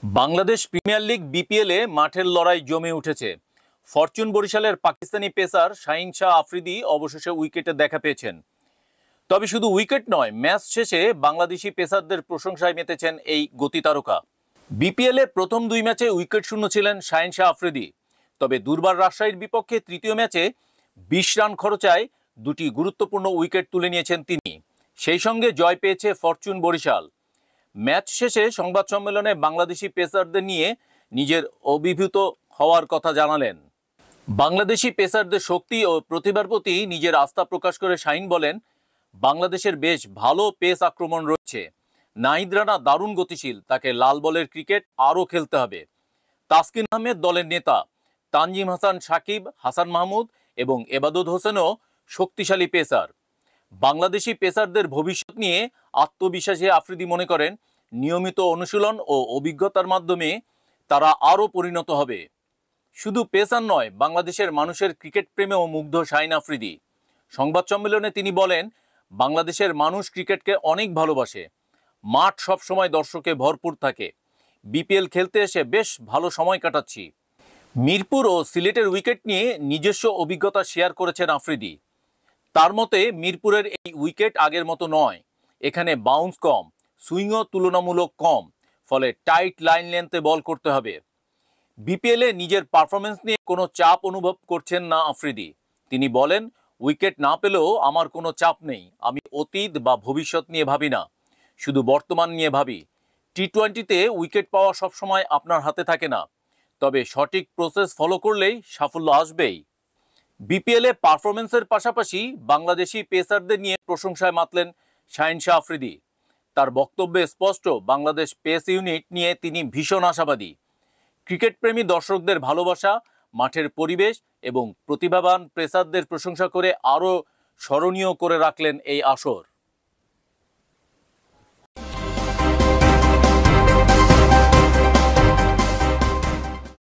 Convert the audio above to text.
Bangladesh premier league বিপিএলে মাঠের লড়াই জমে উঠেছে। ফরচুন বরিশালের পাকিস্তানি পেসার শাহিন শাহ আফ্রিদি অবশেষে উইকেটে দেখা পেয়েছেন। তবে শুধু উইকেট নয়, ম্যাচ শেষে বাংলাদেশি পেসারদের প্রশংসায় মেতেছেন এই গতি তারকা। বিপিএলে প্রথম দুই ম্যাচে উইকেট শূন্য ছিলেন শাহিন শাহ আফ্রিদি। তবে দুর্বার রাজশাহীর বিপক্ষে তৃতীয় ম্যাচে 20 রান খরচায় দুটি গুরুত্বপূর্ণ উইকেট তুলে নিয়েছেন তিনি। সেই সঙ্গে জয় পেয়েছে ফরচুন বরিশাল। ম্যাচ শেষে সংবাদ সম্মেলনে বাংলাদেশি পেসারদের নিয়ে নিজের অভিভূত হওয়ার কথা জানালেন। বাংলাদেশি পেসারদের শক্তি ও প্রতিভার প্রতি নিজের আস্থা প্রকাশ করে শাহিন বলেন, বাংলাদেশের বেশ ভালো পেস আক্রমণ রয়েছে। নাহিদ রানা দারুণ গতিশীল, তাকে লাল বলের ক্রিকেট আরও খেলতে হবে। তাসকিন আহমেদ দলের নেতা, তানজিম হাসান, সাকিব, হাসান মাহমুদ এবং এবাদত হোসেনও শক্তিশালী পেসার। বাংলাদেশি পেসারদের ভবিষ্যৎ নিয়ে আত্মবিশ্বাসী আফ্রিদি মনে করেন, নিয়মিত অনুশীলন ও অভিজ্ঞতার মাধ্যমে তারা আরও পরিণত হবে। শুধু পেসার নয়, বাংলাদেশের মানুষের ক্রিকেট প্রেমেও মুগ্ধ শাহিন আফ্রিদি। সংবাদ সম্মেলনে তিনি বলেন, বাংলাদেশের মানুষ ক্রিকেটকে অনেক ভালোবাসে। মাঠ সবসময় দর্শকে ভরপুর থাকে। বিপিএল খেলতে এসে বেশ ভালো সময় কাটাচ্ছি। মিরপুর ও সিলেটের উইকেট নিয়ে নিজস্ব অভিজ্ঞতা শেয়ার করেছেন আফ্রিদি। তার মতে, মিরপুরের এই উইকেট আগের মতো নয়। এখানে বাউন্স কম, সুইংও তুলনামূলক কম, ফলে টাইট লাইন লেন্থে বল করতে হবে। বিপিএলে নিজের পারফরমেন্স নিয়ে কোনো চাপ অনুভব করছেন না আফ্রিদি। তিনি বলেন, উইকেট না পেলেও আমার কোনো চাপ নেই। আমি অতীত বা ভবিষ্যৎ নিয়ে ভাবি না, শুধু বর্তমান নিয়ে ভাবি। টি-20তে উইকেট পাওয়া সবসময় আপনার হাতে থাকে না, তবে সঠিক প্রসেস ফলো করলেই সাফল্য আসবেই। বিপিএলে পারফরমেন্সের পাশাপাশি বাংলাদেশি পেসারদের নিয়ে প্রশংসায় মাতলেন শাহিন শাহ আফ্রিদি। তার বক্তব্যে স্পষ্ট, বাংলাদেশ পেস ইউনিট নিয়ে তিনি ভীষণ আশাবাদী। ক্রিকেটপ্রেমী দর্শকদের ভালোবাসা, মাঠের পরিবেশ এবং প্রতিভাবান পেসারদের প্রশংসা করে আরও স্মরণীয় করে রাখলেন এই আসর।